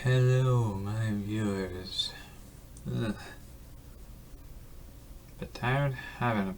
Hello, my viewers. Ugh. Bit tired? Having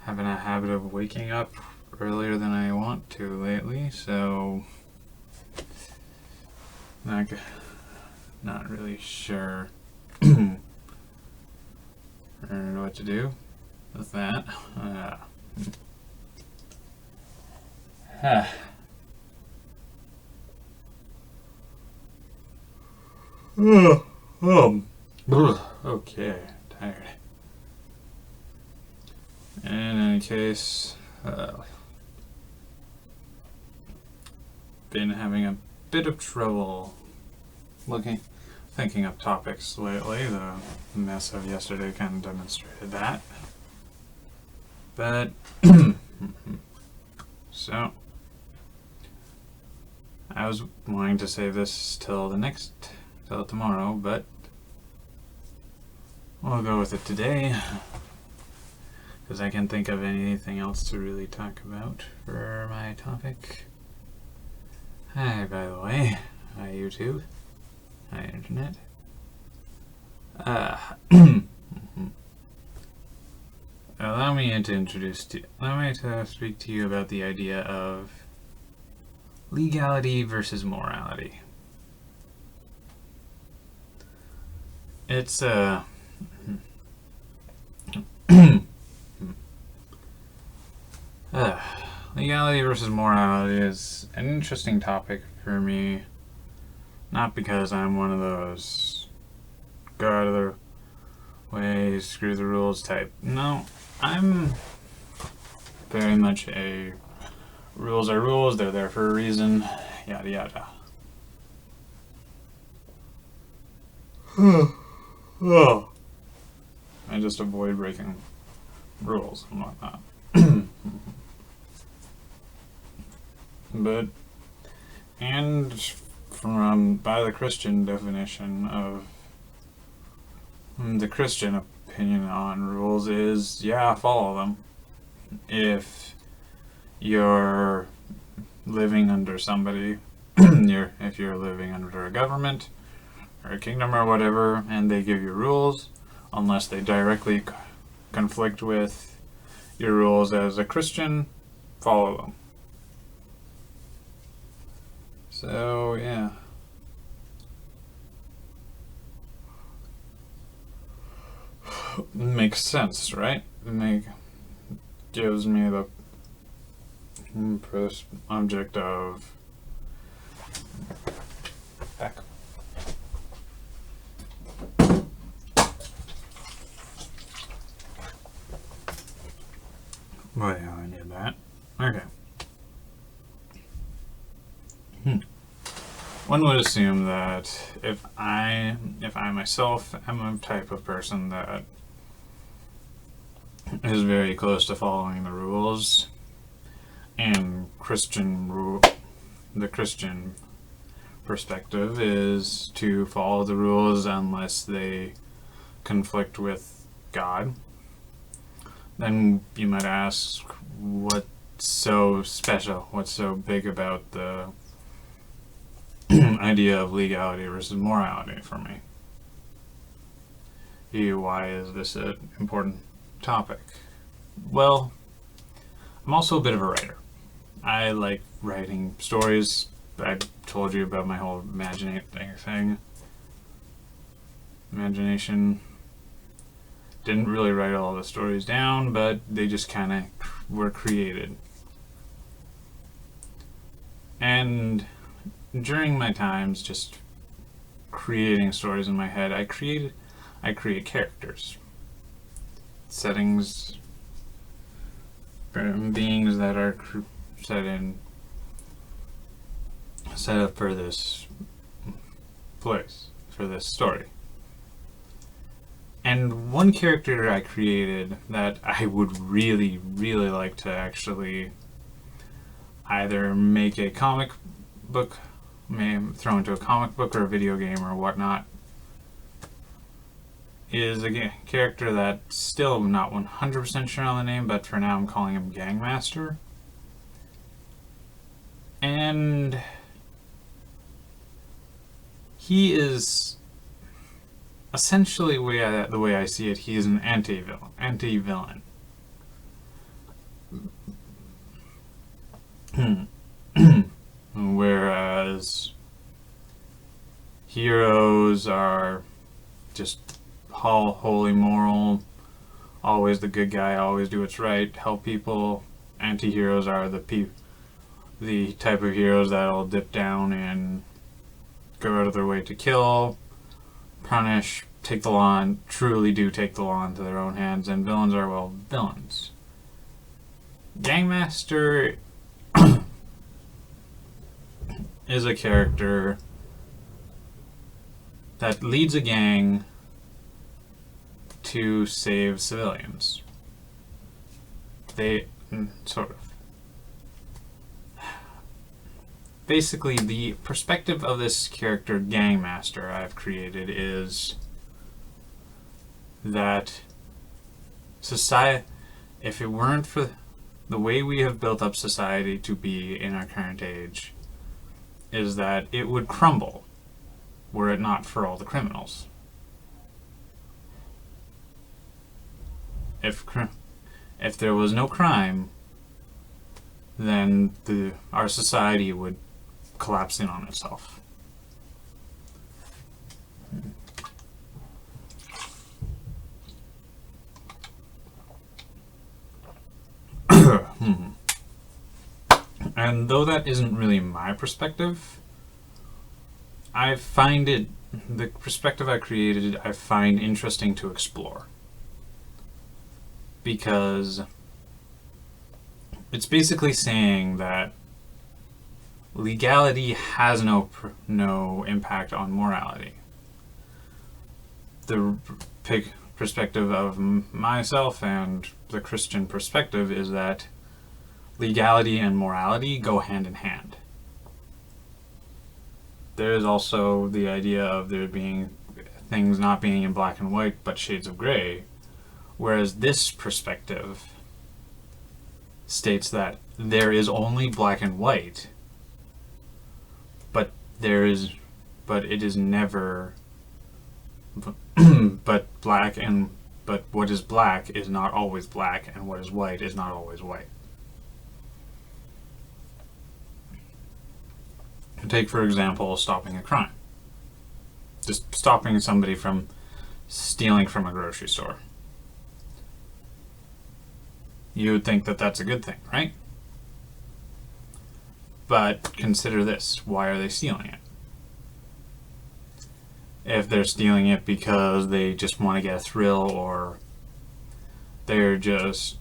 a habit of waking up earlier than I want to lately, so not really sure what to do with that. Okay, tired. In any case, been having a bit of trouble thinking of topics lately. The mess of yesterday kind of demonstrated that. But so I was wanting to save this till tomorrow, but we'll go with it today because I can't think of anything else to really talk about for my topic. Hi, by the way. Hi, YouTube. Hi, Internet. Allow me to speak to you about the idea of legality versus morality. It's legality versus morality is an interesting topic for me, not because I'm one of those go out of the way, screw the rules type. No, I'm very much a rules are rules, they're there for a reason, yada yada. I just avoid breaking rules and whatnot. By the Christian definition of the Christian opinion on rules is, yeah, follow them. If you're living under somebody, if you're living under a government or a kingdom or whatever, and they give you rules, unless they directly conflict with your rules as a Christian, follow them. So, yeah. Makes sense, right? Gives me the first object of back. Well, yeah, I need that. Okay. One would assume that if I myself am a type of person that is very close to following the rules, and the Christian perspective is to follow the rules unless they conflict with God, then you might ask, what's so special, what's so big about the idea of legality versus morality for me? Why is this an important topic? Well, I'm also a bit of a writer. I like writing stories. I told you about my whole imagination. Didn't really write all the stories down, but they just kind of were created. And during my times just creating stories in my head, I create characters, settings, beings that are set up for this place, for this story. And one character I created that I would really, really like to actually either make a comic book, throw into a comic book or a video game or whatnot, is a character that's still not 100% sure on the name, but for now I'm calling him Gangmaster. And he is essentially the way I see it. He is an anti-villain. Whereas heroes are just wholly moral, always the good guy, always do what's right, help people. Anti-heroes are the type of heroes that'll dip down and go out of their way to kill, punish, take the law, and truly do take the law into their own hands. And villains are, well, villains. Gangmaster is a character that leads a gang to save civilians. They sort of. Basically, the perspective of this character, Gangmaster, I've created is that society, if it weren't for the way we have built up society to be in our current age, is that it would crumble were it not for all the criminals. If there was no crime, then our society would collapse in on itself. And though that isn't really my perspective, the perspective I created, I find interesting to explore. Because it's basically saying that legality has no impact on morality. The perspective of myself and the Christian perspective is that legality and morality go hand in hand. There is also the idea of there being things not being in black and white but shades of gray, whereas this perspective states that there is only black and white, but it is never but what is black is not always black, and what is white is not always white. Take, for example, stopping a crime. Just stopping somebody from stealing from a grocery store. You would think that that's a good thing, right? But consider this. Why are they stealing it? If they're stealing it because they just want to get a thrill, or they're just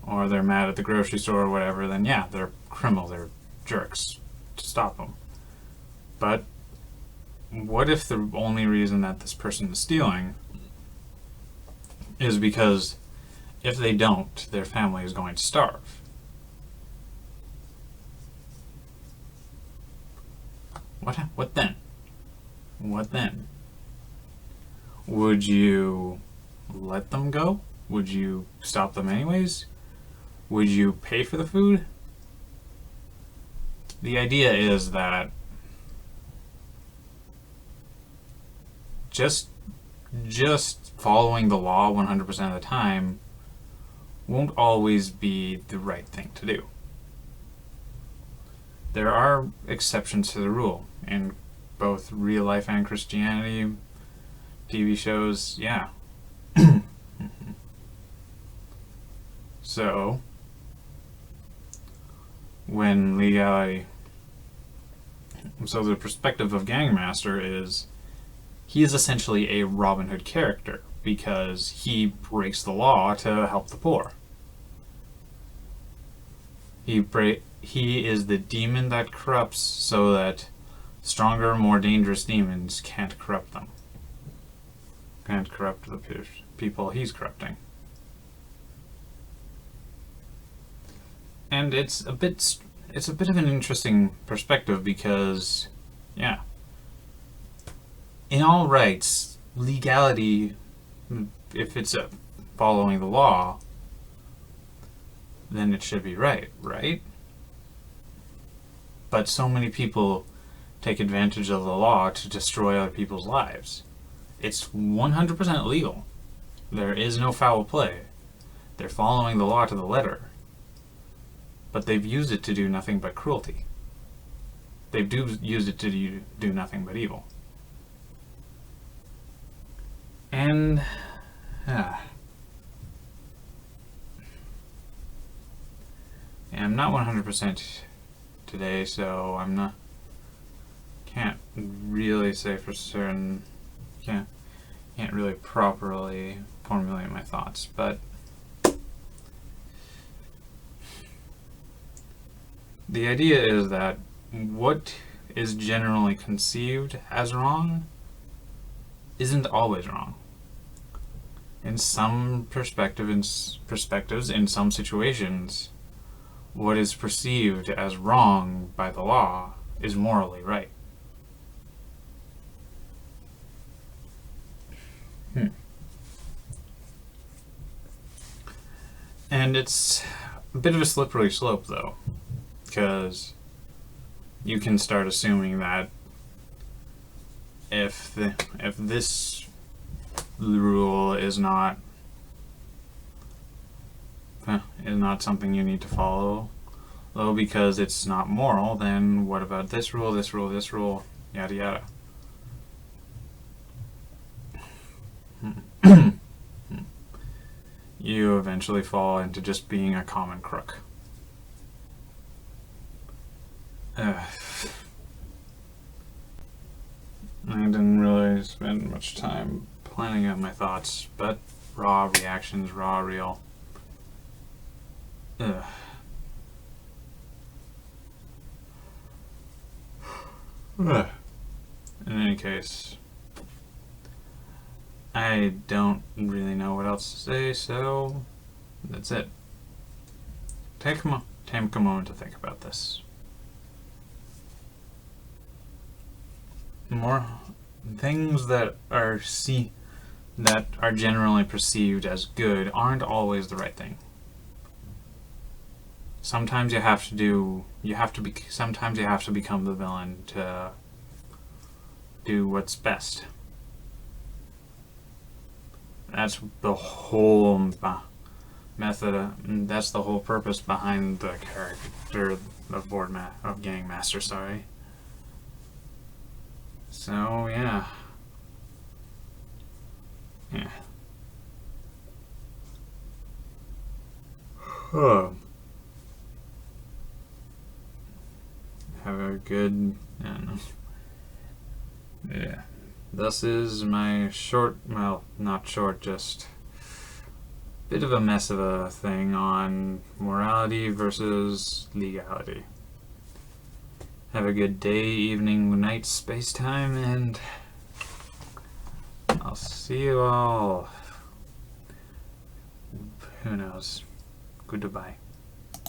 or they're mad at the grocery store or whatever, then yeah, they're criminal, they're jerks. To stop them. But what if the only reason that this person is stealing is because if they don't, their family is going to starve? What then? What then? Would you let them go? Would you stop them anyways? Would you pay for the food? The idea is that just following the law 100% of the time won't always be the right thing to do. There are exceptions to the rule in both real life and Christianity, TV shows, yeah. So, when legality... So the perspective of Gangmaster is he is essentially a Robin Hood character because he breaks the law to help the poor. He is the demon that corrupts so that stronger, more dangerous demons can't corrupt them. Can't corrupt the people he's corrupting. And it's a bit of an interesting perspective because, yeah, in all rights, legality, if it's following the law, then it should be right? But so many people take advantage of the law to destroy other people's lives. It's 100% legal. There is no foul play. They're following the law to the letter. But they've used it to do nothing but cruelty. They've used it to do nothing but evil. And I'm not 100% today, so can't really say for certain, can't really properly formulate my thoughts, but the idea is that what is generally conceived as wrong isn't always wrong. In some perspectives, in some situations, what is perceived as wrong by the law is morally right. And it's a bit of a slippery slope, though, because you can start assuming that if this rule is not something you need to follow, though, because it's not moral, then what about this rule, this rule, this rule, yada yada. You eventually fall into just being a common crook. I didn't really spend much time planning out my thoughts, but raw reactions, raw, real. In any case, I don't really know what else to say, so that's it. Take a moment to think about this. More things that are generally perceived as good aren't always the right thing. Sometimes sometimes you have to become the villain to do what's best. That's the whole method. That's the whole purpose behind the character of Gang Master. Sorry. So yeah. Have a good. I don't know. Yeah. This is my short, well, not short, just bit of a mess of a thing on morality versus legality. Have a good day, evening, night, space-time, and I'll see you all. Who knows? Goodbye.